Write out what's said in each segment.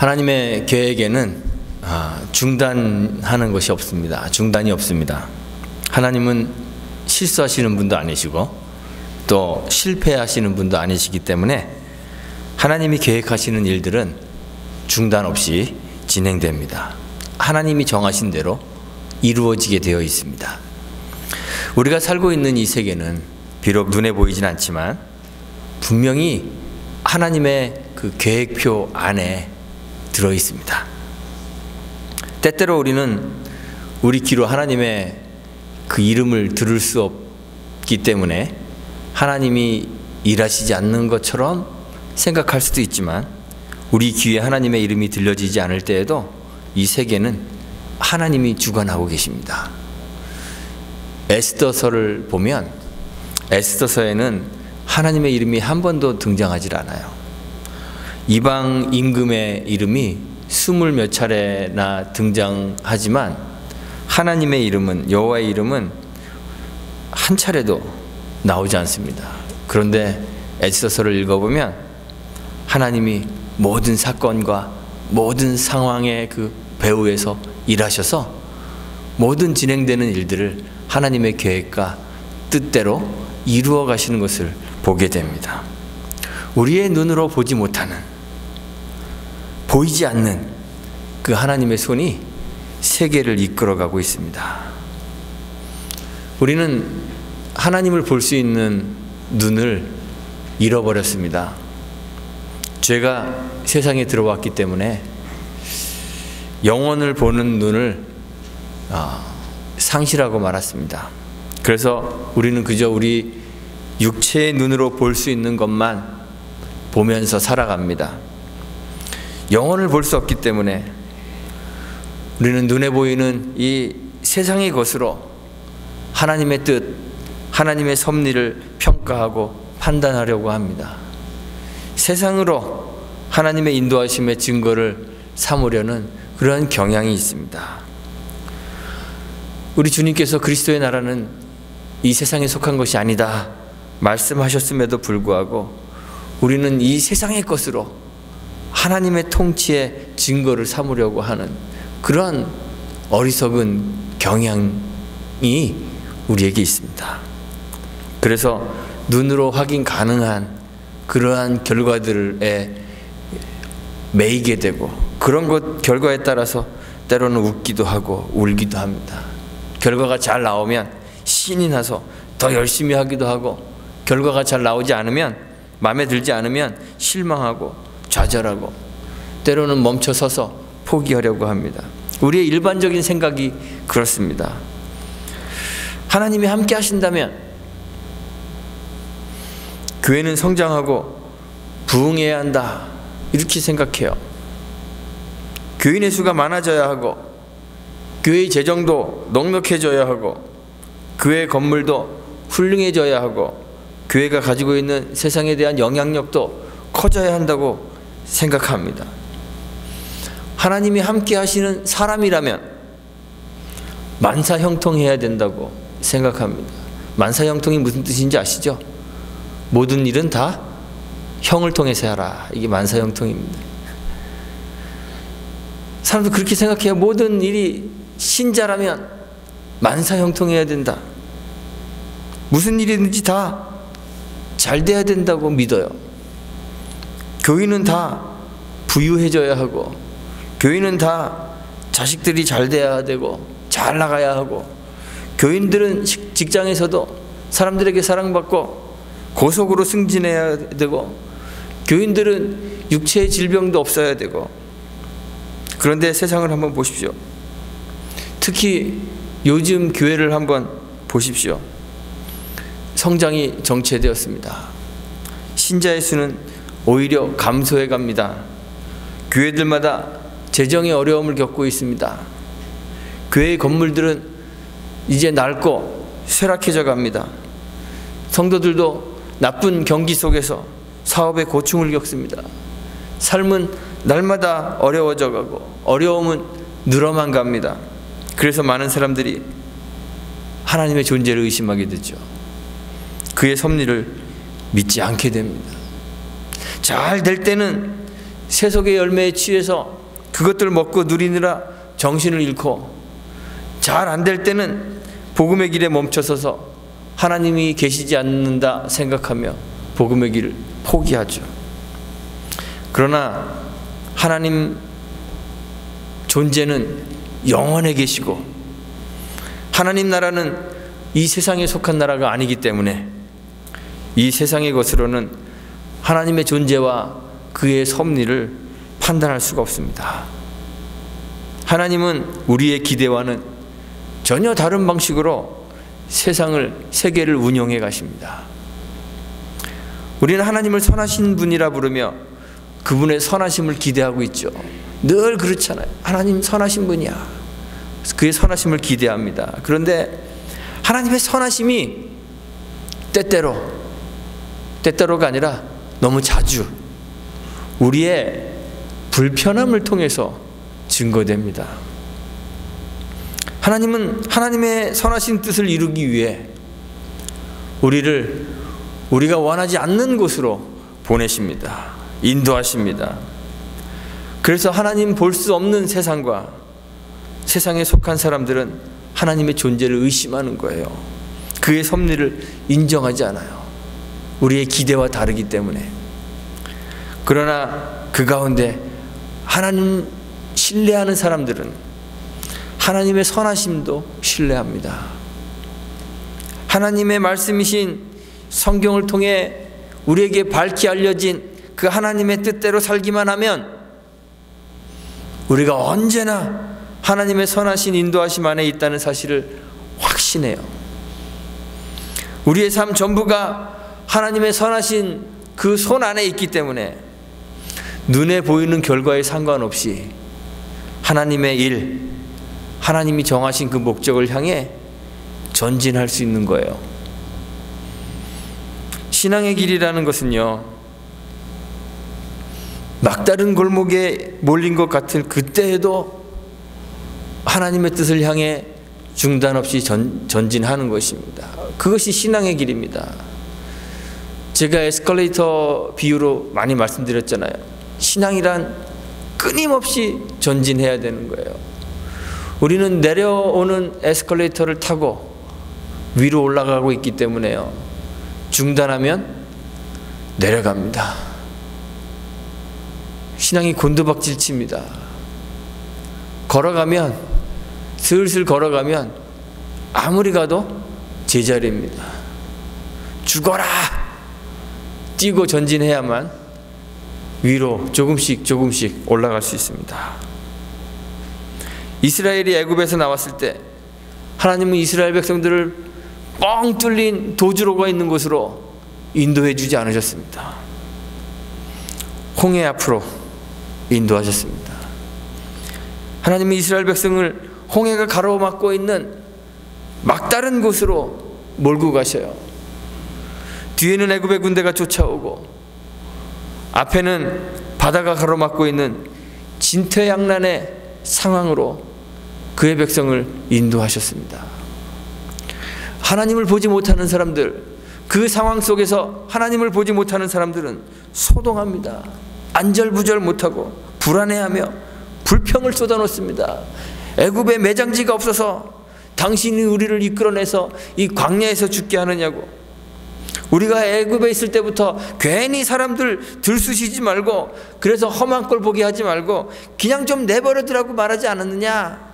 하나님의 계획에는 중단하는 것이 없습니다. 중단이 없습니다. 하나님은 실수하시는 분도 아니시고 또 실패하시는 분도 아니시기 때문에 하나님이 계획하시는 일들은 중단 없이 진행됩니다. 하나님이 정하신 대로 이루어지게 되어 있습니다. 우리가 살고 있는 이 세계는 비록 눈에 보이진 않지만 분명히 하나님의 그 계획표 안에 들어 있습니다. 때때로 우리는 우리 귀로 하나님의 그 이름을 들을 수 없기 때문에 하나님이 일하시지 않는 것처럼 생각할 수도 있지만 우리 귀에 하나님의 이름이 들려지지 않을 때에도 이 세계는 하나님이 주관하고 계십니다. 에스더서를 보면 에스더서에는 하나님의 이름이 한 번도 등장하지 않아요. 이방 임금의 이름이 20몇 차례나 등장하지만 하나님의 이름은, 여호와의 이름은 한 차례도 나오지 않습니다. 그런데 에스더서를 읽어보면 하나님이 모든 사건과 모든 상황의 그 배후에서 일하셔서 모든 진행되는 일들을 하나님의 계획과 뜻대로 이루어 가시는 것을 보게 됩니다. 우리의 눈으로 보지 못하는, 보이지 않는 그 하나님의 손이 세계를 이끌어가고 있습니다. 우리는 하나님을 볼 수 있는 눈을 잃어버렸습니다. 죄가 세상에 들어왔기 때문에 영혼을 보는 눈을 상실하고 말았습니다. 그래서 우리는 그저 우리 육체의 눈으로 볼 수 있는 것만 보면서 살아갑니다. 영혼을 볼 수 없기 때문에 우리는 눈에 보이는 이 세상의 것으로 하나님의 뜻, 하나님의 섭리를 평가하고 판단하려고 합니다. 세상으로 하나님의 인도하심의 증거를 삼으려는 그런 경향이 있습니다. 우리 주님께서 그리스도의 나라는 이 세상에 속한 것이 아니다 말씀하셨음에도 불구하고 우리는 이 세상의 것으로 하나님의 통치의 증거를 삼으려고 하는 그러한 어리석은 경향이 우리에게 있습니다. 그래서 눈으로 확인 가능한 그러한 결과들에 매이게 되고 그런 것 결과에 따라서 때로는 웃기도 하고 울기도 합니다. 결과가 잘 나오면 신이 나서 더 열심히 하기도 하고 결과가 잘 나오지 않으면, 마음에 들지 않으면 실망하고 좌절하고 때로는 멈춰서서 포기하려고 합니다. 우리의 일반적인 생각이 그렇습니다. 하나님이 함께 하신다면 교회는 성장하고 부흥해야 한다 이렇게 생각해요. 교인의 수가 많아져야 하고 교회의 재정도 넉넉해져야 하고 교회 건물도 훌륭해져야 하고 교회가 가지고 있는 세상에 대한 영향력도 커져야 한다고 생각합니다. 하나님이 함께 하시는 사람이라면 만사형통해야 된다고 생각합니다. 만사형통이 무슨 뜻인지 아시죠? 모든 일은 다 형을 통해서 하라. 이게 만사형통입니다. 사람도 그렇게 생각해요. 모든 일이 신자라면 만사형통해야 된다. 무슨 일이든지 다 잘 돼야 된다고 믿어요. 교인은 다 부유해져야 하고 교인은 다 자식들이 잘 돼야 되고 잘 나가야 하고 교인들은 직장에서도 사람들에게 사랑받고 고속으로 승진해야 되고 교인들은 육체의 질병도 없어야 되고. 그런데 세상을 한번 보십시오. 특히 요즘 교회를 한번 보십시오. 성장이 정체되었습니다. 신자의 수는 오히려 감소해 갑니다. 교회들마다 재정의 어려움을 겪고 있습니다. 교회의 건물들은 이제 낡고 쇠락해져 갑니다. 성도들도 나쁜 경기 속에서 사업의 고충을 겪습니다. 삶은 날마다 어려워져 가고 어려움은 늘어만 갑니다. 그래서 많은 사람들이 하나님의 존재를 의심하게 되죠. 그의 섭리를 믿지 않게 됩니다. 잘 될 때는 세속의 열매에 취해서 그것들 먹고 누리느라 정신을 잃고 잘 안 될 때는 복음의 길에 멈춰서서 하나님이 계시지 않는다 생각하며 복음의 길을 포기하죠. 그러나 하나님 존재는 영원에 계시고 하나님 나라는 이 세상에 속한 나라가 아니기 때문에 이 세상의 것으로는 하나님의 존재와 그의 섭리를 판단할 수가 없습니다. 하나님은 우리의 기대와는 전혀 다른 방식으로 세계를 운영해 가십니다. 우리는 하나님을 선하신 분이라 부르며 그분의 선하심을 기대하고 있죠. 늘 그렇잖아요. 하나님 선하신 분이야. 그의 선하심을 기대합니다. 그런데 하나님의 선하심이 때때로가 아니라 너무 자주 우리의 불편함을 통해서 증거됩니다. 하나님은 하나님의 선하신 뜻을 이루기 위해 우리가 원하지 않는 곳으로 보내십니다. 인도하십니다. 그래서 하나님 볼 수 없는 세상과 세상에 속한 사람들은 하나님의 존재를 의심하는 거예요. 그의 섭리를 인정하지 않아요. 우리의 기대와 다르기 때문에. 그러나 그 가운데 하나님 신뢰하는 사람들은 하나님의 선하심도 신뢰합니다. 하나님의 말씀이신 성경을 통해 우리에게 밝히 알려진 그 하나님의 뜻대로 살기만 하면 우리가 언제나 하나님의 선하신 인도하심 안에 있다는 사실을 확신해요. 우리의 삶 전부가 하나님의 선하신 그 손 안에 있기 때문에 눈에 보이는 결과에 상관없이 하나님의 일, 하나님이 정하신 그 목적을 향해 전진할 수 있는 거예요. 신앙의 길이라는 것은요, 막다른 골목에 몰린 것 같은 그때에도 하나님의 뜻을 향해 중단 없이 전진하는 것입니다. 그것이 신앙의 길입니다. 제가 에스컬레이터 비유로 많이 말씀드렸잖아요. 신앙이란 끊임없이 전진해야 되는 거예요. 우리는 내려오는 에스컬레이터를 타고 위로 올라가고 있기 때문에요. 중단하면 내려갑니다. 신앙이 곤두박질 칩니다. 슬슬 걸어가면 아무리 가도 제자리입니다. 죽어라! 뛰고 전진해야만 위로 조금씩 올라갈 수 있습니다. 이스라엘이 애굽에서 나왔을 때 하나님은 이스라엘 백성들을 뻥 뚫린 도주로가 있는 곳으로 인도해 주지 않으셨습니다. 홍해 앞으로 인도하셨습니다. 하나님은 이스라엘 백성을 홍해가 가로막고 있는 막다른 곳으로 몰고 가셔요. 뒤에는 애굽의 군대가 쫓아오고 앞에는 바다가 가로막고 있는 진퇴양난의 상황으로 그의 백성을 인도하셨습니다. 하나님을 보지 못하는 사람들, 그 상황 속에서 하나님을 보지 못하는 사람들은 소동합니다. 안절부절 못하고 불안해하며 불평을 쏟아놓습니다. 애굽에 매장지가 없어서 당신이 우리를 이끌어내서 이 광야에서 죽게 하느냐고. 우리가 애굽에 있을 때부터 괜히 사람들 들쑤시지 말고, 그래서 험한 꼴 보게 하지 말고 그냥 좀 내버려두라고 말하지 않았느냐.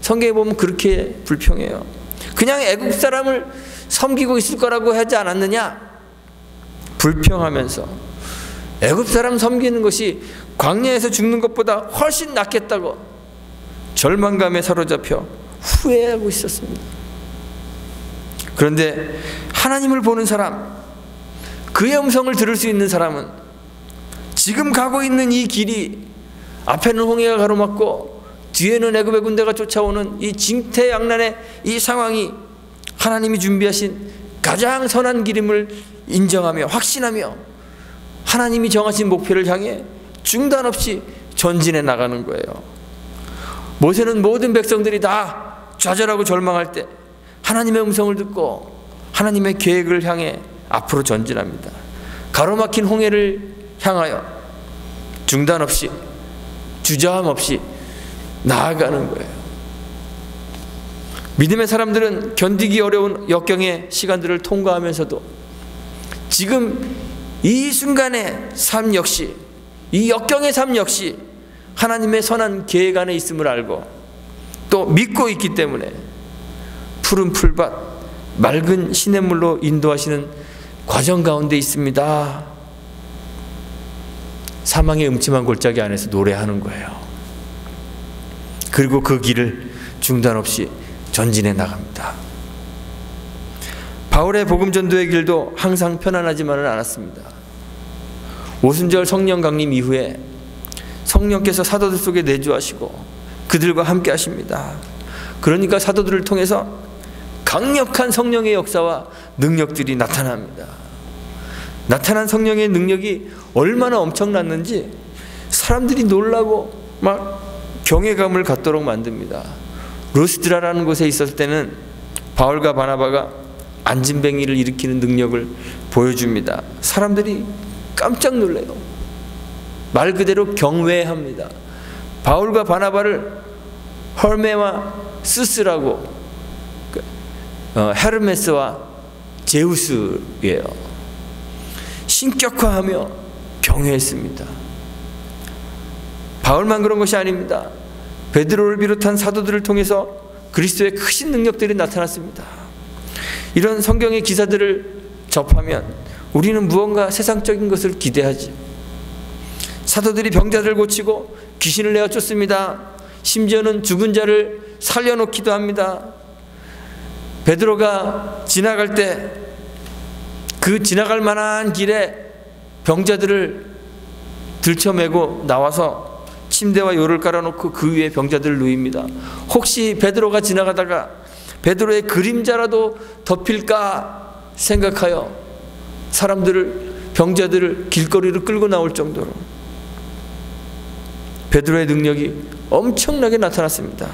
성경에 보면 그렇게 불평해요. 그냥 애굽 사람을 섬기고 있을 거라고 하지 않았느냐. 불평하면서 애굽 사람 섬기는 것이 광야에서 죽는 것보다 훨씬 낫겠다고 절망감에 사로잡혀 후회하고 있었습니다. 그런데 하나님을 보는 사람, 그의 음성을 들을 수 있는 사람은 지금 가고 있는 이 길이, 앞에는 홍해가 가로막고 뒤에는 애굽의 군대가 쫓아오는 이 진퇴양난의 이 상황이 하나님이 준비하신 가장 선한 길임을 인정하며 확신하며 하나님이 정하신 목표를 향해 중단 없이 전진해 나가는 거예요. 모세는 모든 백성들이 다 좌절하고 절망할 때 하나님의 음성을 듣고 하나님의 계획을 향해 앞으로 전진합니다. 가로막힌 홍해를 향하여 중단 없이, 주저함 없이 나아가는 거예요. 믿음의 사람들은 견디기 어려운 역경의 시간들을 통과하면서도 지금 이 순간의 삶 역시, 이 역경의 삶 역시 하나님의 선한 계획 안에 있음을 알고 또 믿고 있기 때문에 푸른 풀밭, 맑은 시냇물로 인도하시는 과정 가운데 있습니다. 사망의 음침한 골짜기 안에서 노래하는 거예요. 그리고 그 길을 중단 없이 전진해 나갑니다. 바울의 복음 전도의 길도 항상 편안하지만은 않았습니다. 오순절 성령 강림 이후에 성령께서 사도들 속에 내주하시고 그들과 함께 하십니다. 그러니까 사도들을 통해서 강력한 성령의 역사와 능력들이 나타납니다. 나타난 성령의 능력이 얼마나 엄청났는지 사람들이 놀라고 막 경외감을 갖도록 만듭니다. 루스드라라는 곳에 있었을 때는 바울과 바나바가 안진뱅이를 일으키는 능력을 보여줍니다. 사람들이 깜짝 놀래요. 말 그대로 경외합니다. 바울과 바나바를 헐메와 스스라고, 헤르메스와 제우스예요. 신격화하며 경외했습니다. 바울만 그런 것이 아닙니다. 베드로를 비롯한 사도들을 통해서 그리스도의 크신 능력들이 나타났습니다. 이런 성경의 기사들을 접하면 우리는 무언가 세상적인 것을 기대하지. 사도들이 병자들 고치고 귀신을 내어 쫓습니다. 심지어는 죽은 자를 살려놓기도 합니다. 베드로가 지나갈 때 그 지나갈 만한 길에 병자들을 들쳐매고 나와서 침대와 요를 깔아놓고 그 위에 병자들을 누입니다. 혹시 베드로가 지나가다가 베드로의 그림자라도 덮일까 생각하여 사람들을, 병자들을 길거리로 끌고 나올 정도로 베드로의 능력이 엄청나게 나타났습니다.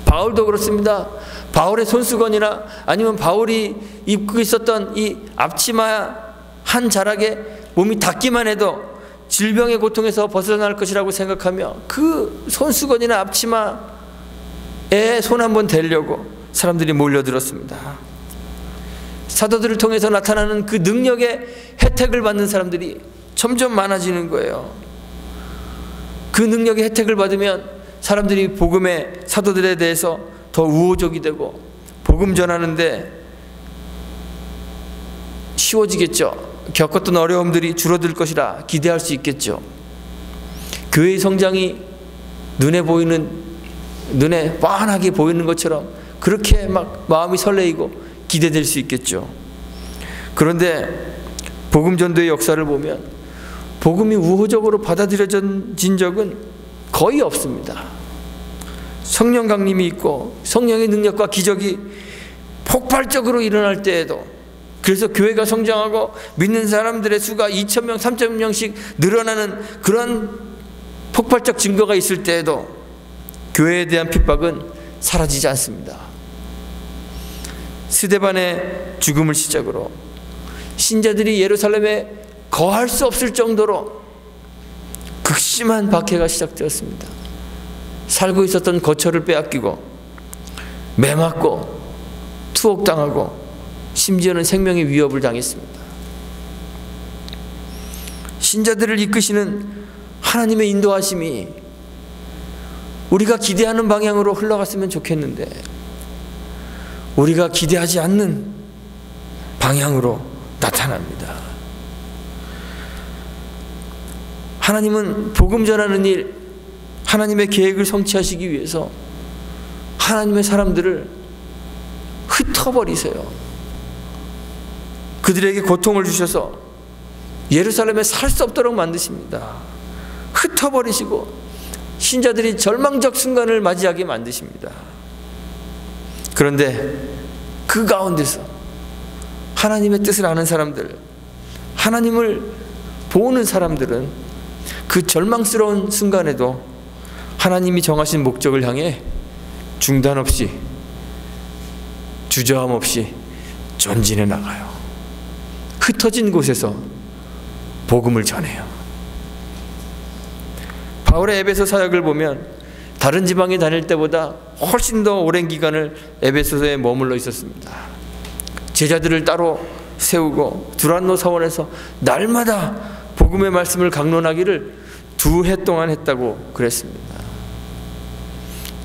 바울도 그렇습니다. 바울의 손수건이나 아니면 바울이 입고 있었던 이 앞치마 한 자락에 몸이 닿기만 해도 질병의 고통에서 벗어날 것이라고 생각하며 그 손수건이나 앞치마에 손 한번 대려고 사람들이 몰려들었습니다. 사도들을 통해서 나타나는 그 능력의 혜택을 받는 사람들이 점점 많아지는 거예요. 그 능력의 혜택을 받으면 사람들이 복음의 사도들에 대해서 더 우호적이 되고 복음 전하는데 쉬워지겠죠. 겪었던 어려움들이 줄어들 것이라 기대할 수 있겠죠. 교회의 성장이 눈에 뻔하게 보이는 것처럼 그렇게 막 마음이 설레이고 기대될 수 있겠죠. 그런데 복음 전도의 역사를 보면 복음이 우호적으로 받아들여진 적은 거의 없습니다. 성령 강림이 있고 성령의 능력과 기적이 폭발적으로 일어날 때에도, 그래서 교회가 성장하고 믿는 사람들의 수가 2,000명, 3,000명씩 늘어나는 그런 폭발적 증거가 있을 때에도 교회에 대한 핍박은 사라지지 않습니다. 스데반의 죽음을 시작으로 신자들이 예루살렘에 거할 수 없을 정도로 극심한 박해가 시작되었습니다. 살고 있었던 거처를 빼앗기고 매맞고 투옥당하고 심지어는 생명의 위협을 당했습니다. 신자들을 이끄시는 하나님의 인도하심이 우리가 기대하는 방향으로 흘러갔으면 좋겠는데 우리가 기대하지 않는 방향으로 나타납니다. 하나님은 복음 전하는 일, 하나님의 계획을 성취하시기 위해서 하나님의 사람들을 흩어버리세요. 그들에게 고통을 주셔서 예루살렘에 살 수 없도록 만드십니다. 흩어버리시고 신자들이 절망적 순간을 맞이하게 만드십니다. 그런데 그 가운데서 하나님의 뜻을 아는 사람들, 하나님을 보는 사람들은 그 절망스러운 순간에도 하나님이 정하신 목적을 향해 중단 없이, 주저함 없이 전진해 나가요. 흩어진 곳에서 복음을 전해요. 바울의 에베소 사역을 보면 다른 지방에 다닐 때보다 훨씬 더 오랜 기간을 에베소에 머물러 있었습니다. 제자들을 따로 세우고 두란노 사원에서 날마다 복음의 말씀을 강론하기를 2해 동안 했다고 그랬습니다.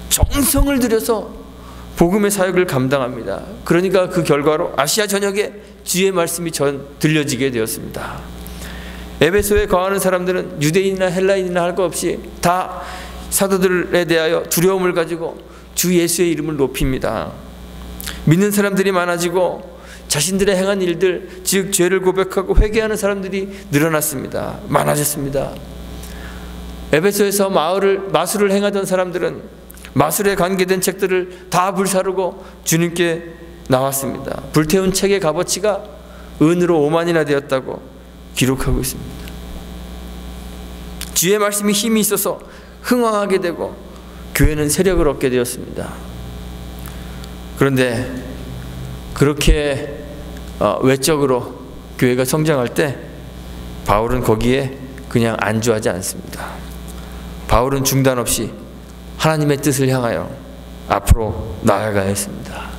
정성을 들여서 복음의 사역을 감당합니다. 그러니까 그 결과로 아시아 전역에 주의 말씀이 들려지게 되었습니다. 에베소에 거하는 사람들은 유대인이나 헬라인이나 할 것 없이 다 사도들에 대하여 두려움을 가지고 주 예수의 이름을 높입니다. 믿는 사람들이 많아지고 자신들의 행한 일들, 즉 죄를 고백하고 회개하는 사람들이 늘어났습니다. 많아졌습니다. 에베소에서 마술을 행하던 사람들은 마술에 관계된 책들을 다 불사르고 주님께 나왔습니다. 불태운 책의 값어치가 은으로 5만이나 되었다고 기록하고 있습니다. 주의 말씀이 힘이 있어서 흥왕하게 되고 교회는 세력을 얻게 되었습니다. 그런데 그렇게 외적으로 교회가 성장할 때 바울은 거기에 그냥 안주하지 않습니다. 바울은 중단 없이 하나님의 뜻을 향하여 앞으로 나아가야 했습니다.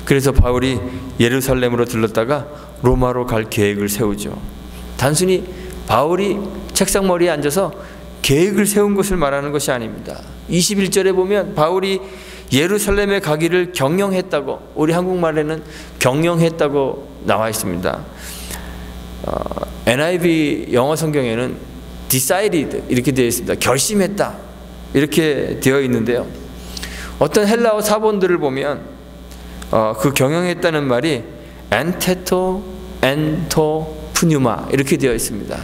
그래서 바울이 예루살렘으로 들렀다가 로마로 갈 계획을 세우죠. 단순히 바울이 책상머리에 앉아서 계획을 세운 것을 말하는 것이 아닙니다. 21절에 보면 바울이 예루살렘에 가기를 경영했다고, 우리 한국말에는 경영했다고 나와 있습니다. NIV 영어 성경에는 decided 이렇게 되어 있습니다. 결심했다 이렇게 되어 있는데요. 어떤 헬라어 사본들을 보면 그 경영했다는 말이 엔테토 엔토 푸뉴마 이렇게 되어 있습니다.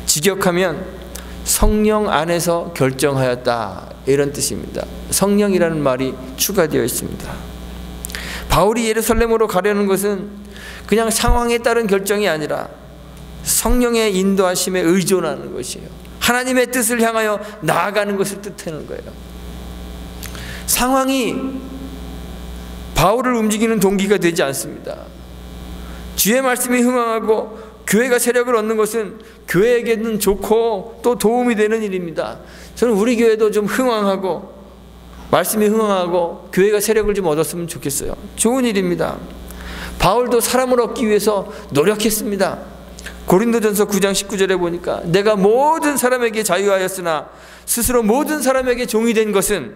직역하면 성령 안에서 결정하였다 이런 뜻입니다. 성령이라는 말이 추가되어 있습니다. 바울이 예루살렘으로 가려는 것은 그냥 상황에 따른 결정이 아니라 성령의 인도하심에 의존하는 것이에요. 하나님의 뜻을 향하여 나아가는 것을 뜻하는 거예요. 상황이 바울을 움직이는 동기가 되지 않습니다. 주의 말씀이 흥황하고 교회가 세력을 얻는 것은 교회에게는 좋고 또 도움이 되는 일입니다. 저는 우리 교회도 좀 흥황하고 말씀이 흥황하고 교회가 세력을 좀 얻었으면 좋겠어요. 좋은 일입니다. 바울도 사람을 얻기 위해서 노력했습니다. 고린도전서 9장 19절에 보니까 내가 모든 사람에게 자유하였으나 스스로 모든 사람에게 종이 된 것은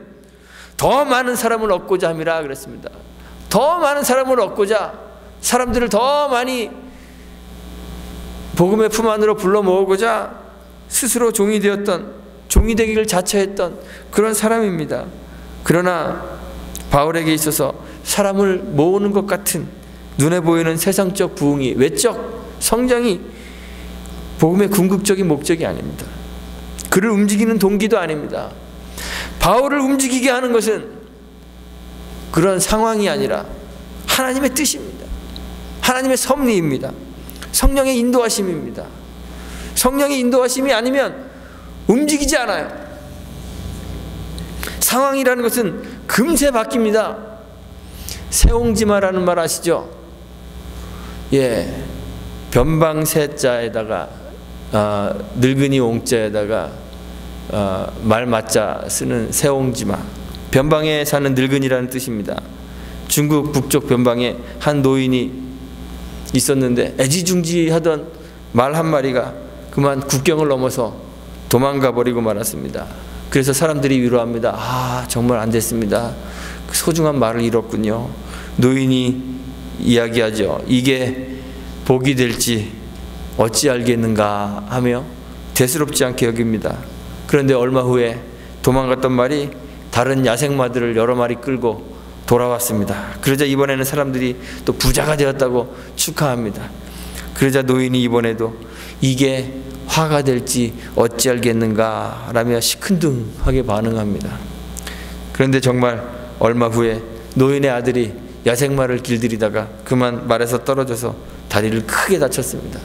더 많은 사람을 얻고자 함이라 그랬습니다. 더 많은 사람을 얻고자, 사람들을 더 많이 복음의 품 안으로 불러 모으고자 스스로 종이 되었던, 종이 되기를 자처했던 그런 사람입니다. 그러나 바울에게 있어서 사람을 모으는 것 같은 눈에 보이는 세상적 부흥이, 외적 성장이 복음의 궁극적인 목적이 아닙니다. 그를 움직이는 동기도 아닙니다. 바울을 움직이게 하는 것은 그런 상황이 아니라 하나님의 뜻입니다. 하나님의 섭리입니다. 성령의 인도하심입니다. 성령의 인도하심이 아니면 움직이지 않아요. 상황이라는 것은 금세 바뀝니다. 새옹지마라는 말 아시죠? 예, 변방새자에다가 늙은이 옹자에다가 말맞자 쓰는 새옹지마, 변방에 사는 늙은이라는 뜻입니다. 중국 북쪽 변방에 한 노인이 있었는데 애지중지하던 말 한 마리가 그만 국경을 넘어서 도망가 버리고 말았습니다. 그래서 사람들이 위로합니다. 아, 정말 안 됐습니다. 소중한 말을 잃었군요. 노인이 이야기하죠. 이게 복이 될지 어찌 알겠는가 하며 대수롭지 않게 여깁니다. 그런데 얼마 후에 도망갔던 말이 다른 야생마들을 여러 마리 끌고 돌아왔습니다. 그러자 이번에는 사람들이 또 부자가 되었다고 축하합니다. 그러자 노인이 이번에도 이게 화가 될지 어찌 알겠는가 라며 시큰둥하게 반응합니다. 그런데 정말 얼마 후에 노인의 아들이 야생마를 길들이다가 그만 말에서 떨어져서 다리를 크게 다쳤습니다.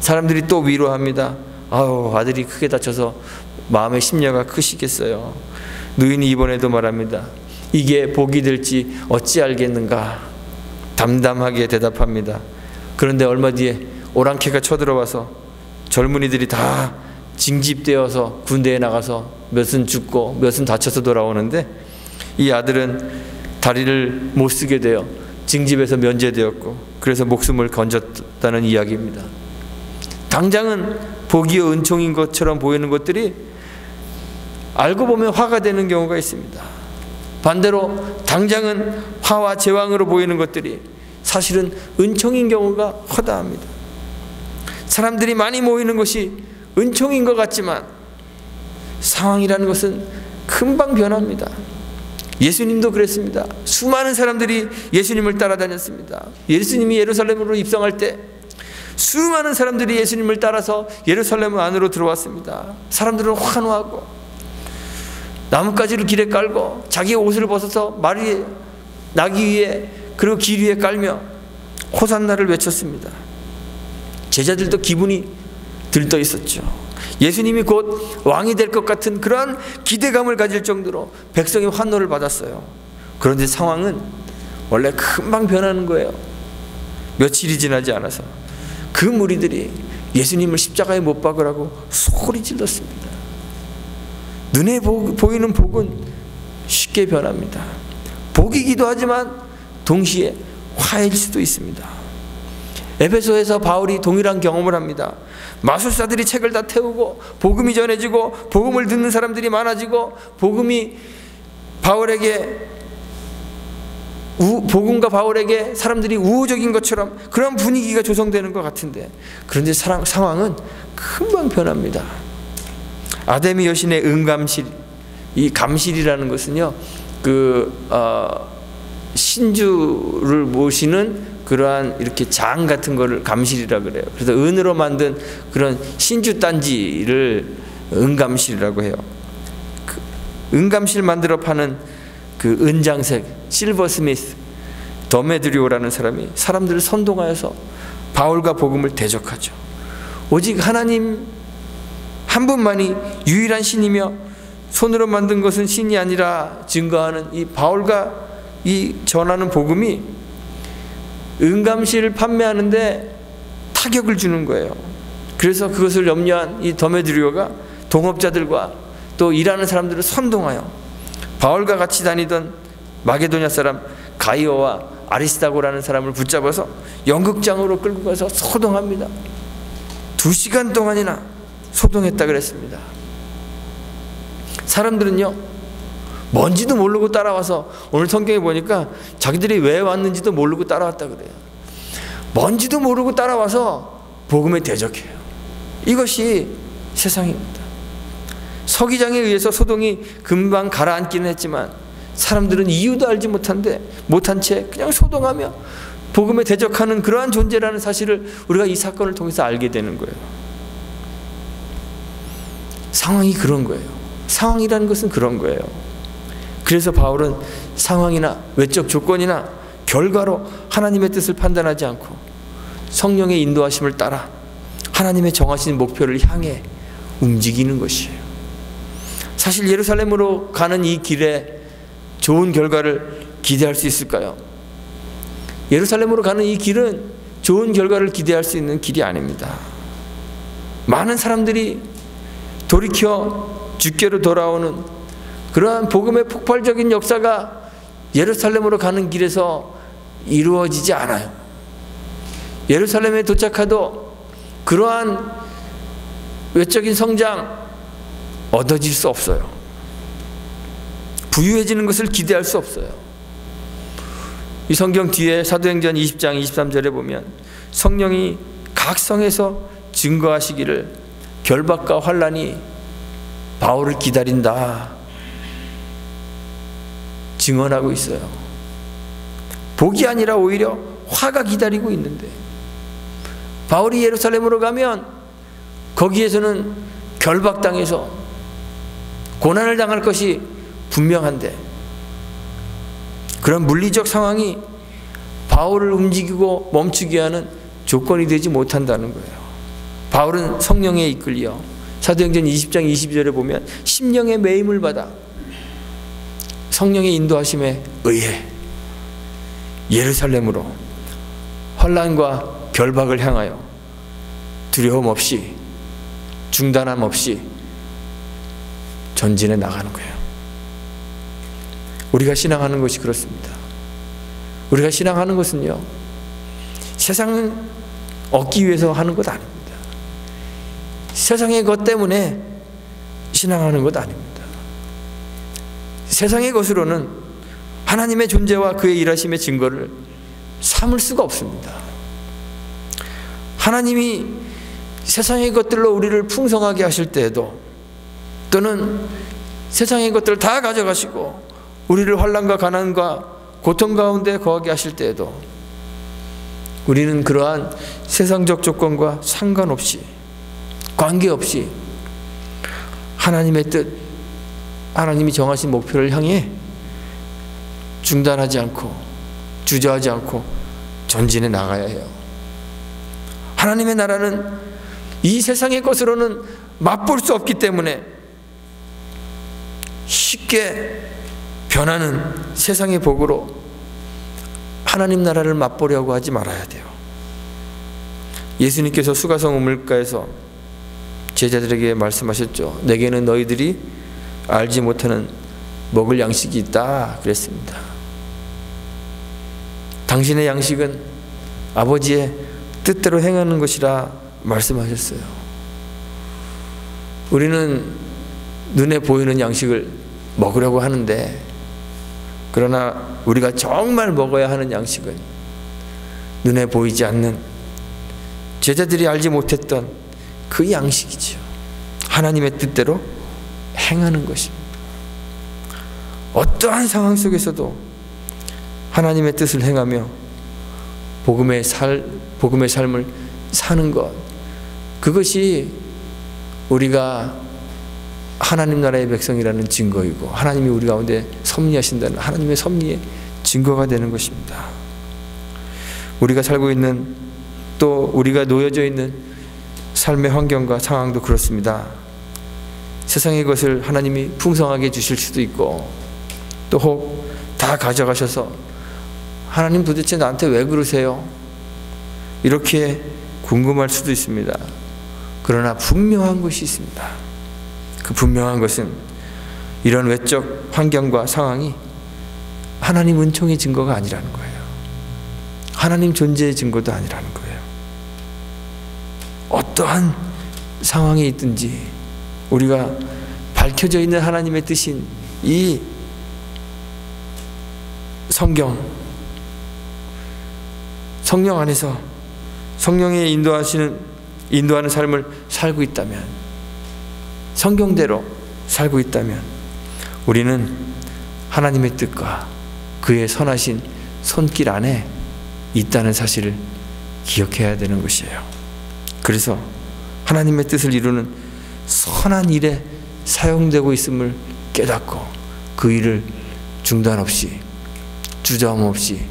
사람들이 또 위로합니다. 아우, 아들이 크게 다쳐서 마음의 심려가 크시겠어요. 노인이 이번에도 말합니다. 이게 복이 될지 어찌 알겠는가 담담하게 대답합니다. 그런데 얼마 뒤에 오랑캐가 쳐들어와서 젊은이들이 다 징집되어서 군대에 나가서 몇은 죽고 몇은 다쳐서 돌아오는데, 이 아들은 다리를 못 쓰게 되어 징집에서 면제되었고 그래서 목숨을 건졌다는 이야기입니다. 당장은 복이요 은총인 것처럼 보이는 것들이 알고 보면 화가 되는 경우가 있습니다. 반대로 당장은 화와 제왕으로 보이는 것들이 사실은 은총인 경우가 허다합니다. 사람들이 많이 모이는 것이 은총인 것 같지만 상황이라는 것은 금방 변합니다. 예수님도 그랬습니다. 수많은 사람들이 예수님을 따라다녔습니다. 예수님이 예루살렘으로 입성할 때 수많은 사람들이 예수님을 따라서 예루살렘 안으로 들어왔습니다. 사람들은 환호하고 나뭇가지를 길에 깔고 자기의 옷을 벗어서 말이 나기 위해, 그리고 길 위에 깔며 호산나를 외쳤습니다. 제자들도 기분이 들떠 있었죠. 예수님이 곧 왕이 될 것 같은 그러한 기대감을 가질 정도로 백성의 환호를 받았어요. 그런데 상황은 원래 금방 변하는 거예요. 며칠이 지나지 않아서 그 무리들이 예수님을 십자가에 못 박으라고 소리 질렀습니다. 눈에 보이는 복은 쉽게 변합니다. 복이기도 하지만 동시에 화일 수도 있습니다. 에베소에서 바울이 동일한 경험을 합니다. 마술사들이 책을 다 태우고 복음이 전해지고 복음을 듣는 사람들이 많아지고 복음과 바울에게 사람들이 우호적인 것처럼 그런 분위기가 조성되는 것 같은데, 그런데 상황은 금방 변합니다. 아데미 여신의 은감실, 이 감실이라는 것은요, 신주를 모시는 그러한 이렇게 장 같은 거를 감실이라 그래요. 그래서 은으로 만든 그런 신주 단지를 은감실이라고 해요. 은감실 만들어 파는 그 은장색 실버스미스 더메드리오라는 사람이 사람들을 선동하여서 바울과 복음을 대적하죠. 오직 하나님 한 분만이 유일한 신이며 손으로 만든 것은 신이 아니라 증거하는 이 바울과 이 전하는 복음이 은감실을 판매하는데 타격을 주는 거예요. 그래서 그것을 염려한 이 더메드리오가 동업자들과 또 일하는 사람들을 선동하여 바울과 같이 다니던 마게도냐 사람 가이오와 아리스다고라는 사람을 붙잡아서 연극장으로 끌고 가서 소동합니다. 2시간 동안이나 소동했다 그랬습니다. 사람들은요, 뭔지도 모르고 따라와서, 오늘 성경에 보니까 자기들이 왜 왔는지도 모르고 따라왔다 그래요. 뭔지도 모르고 따라와서 복음에 대적해요. 이것이 세상입니다. 서기장에 의해서 소동이 금방 가라앉기는 했지만 사람들은 이유도 알지 못한 채 그냥 소동하며 복음에 대적하는 그러한 존재라는 사실을 우리가 이 사건을 통해서 알게 되는 거예요. 상황이 그런 거예요. 상황이라는 것은 그런 거예요. 그래서 바울은 상황이나 외적 조건이나 결과로 하나님의 뜻을 판단하지 않고 성령의 인도하심을 따라 하나님의 정하신 목표를 향해 움직이는 것이에요. 사실 예루살렘으로 가는 이 길에 좋은 결과를 기대할 수 있을까요? 예루살렘으로 가는 이 길은 좋은 결과를 기대할 수 있는 길이 아닙니다. 많은 사람들이 돌이켜 주께로 돌아오는 그러한 복음의 폭발적인 역사가 예루살렘으로 가는 길에서 이루어지지 않아요. 예루살렘에 도착해도 그러한 외적인 성장 얻어질 수 없어요. 부유해지는 것을 기대할 수 없어요. 이 성경 뒤에 사도행전 20장 23절에 보면 성령이 각 성에서 증거하시기를 결박과 환난이 바울을 기다린다 증언하고 있어요. 복이 아니라 오히려 화가 기다리고 있는데, 바울이 예루살렘으로 가면 거기에서는 결박당해서 고난을 당할 것이 분명한데, 그런 물리적 상황이 바울을 움직이고 멈추게 하는 조건이 되지 못한다는 거예요. 바울은 성령에 이끌려 사도행전 20장 22절에 보면 심령의 매임을 받아 성령의 인도하심에 의해 예루살렘으로 환난과 결박을 향하여 두려움 없이 중단함 없이 전진해 나가는 거예요. 우리가 신앙하는 것이 그렇습니다. 우리가 신앙하는 것은요, 세상을 얻기 위해서 하는 것 아닙니다. 세상의 것 때문에 신앙하는 것 아닙니다. 세상의 것으로는 하나님의 존재와 그의 일하심의 증거를 삼을 수가 없습니다. 하나님이 세상의 것들로 우리를 풍성하게 하실 때에도, 또는 세상의 것들을 다 가져가시고 우리를 환난과 가난과 고통 가운데 거하게 하실 때에도 우리는 그러한 세상적 조건과 상관없이, 관계없이 하나님의 뜻, 하나님이 정하신 목표를 향해 중단하지 않고 주저하지 않고 전진해 나가야 해요. 하나님의 나라는 이 세상의 것으로는 맛볼 수 없기 때문에 쉽게 변하는 세상의 복으로 하나님 나라를 맛보려고 하지 말아야 돼요. 예수님께서 수가성 우물가에서 제자들에게 말씀하셨죠. 내게는 너희들이 알지 못하는 먹을 양식이 있다 그랬습니다. 당신의 양식은 아버지의 뜻대로 행하는 것이라 말씀하셨어요. 우리는 눈에 보이는 양식을 먹으려고 하는데, 그러나 우리가 정말 먹어야 하는 양식은 눈에 보이지 않는, 제자들이 알지 못했던 그 양식이죠. 하나님의 뜻대로 행하는 것입니다. 어떠한 상황 속에서도 하나님의 뜻을 행하며 복음의 삶을 사는 것, 그것이 우리가 하나님 나라의 백성이라는 증거이고, 하나님이 우리 가운데 섭리하신다는 하나님의 섭리의 증거가 되는 것입니다. 우리가 살고 있는, 또 우리가 놓여져 있는 삶의 환경과 상황도 그렇습니다. 세상의 것을 하나님이 풍성하게 주실 수도 있고, 또 혹 다 가져가셔서 하나님 도대체 나한테 왜 그러세요? 이렇게 궁금할 수도 있습니다. 그러나 분명한 것이 있습니다. 그 분명한 것은 이런 외적 환경과 상황이 하나님 은총의 증거가 아니라는 거예요. 하나님 존재의 증거도 아니라는 거예요. 어떠한 상황에 있든지 우리가 밝혀져 있는 하나님의 뜻인 이 성령 안에서 성령의 인도하는 삶을 살고 있다면, 성경대로 살고 있다면 우리는 하나님의 뜻과 그의 선하신 손길 안에 있다는 사실을 기억해야 되는 것이에요. 그래서 하나님의 뜻을 이루는 선한 일에 사용되고 있음을 깨닫고 그 일을 중단 없이 주저함 없이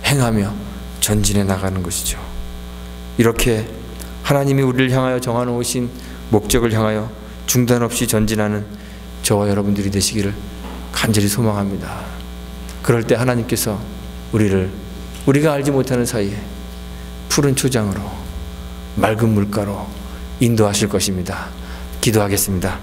행하며 전진해 나가는 것이죠. 이렇게 하나님이 우리를 향하여 정해놓으신 목적을 향하여 중단 없이 전진하는 저와 여러분들이 되시기를 간절히 소망합니다. 그럴 때 하나님께서 우리가 알지 못하는 사이에 푸른 초장으로 맑은 물가로 인도하실 것입니다. 기도하겠습니다.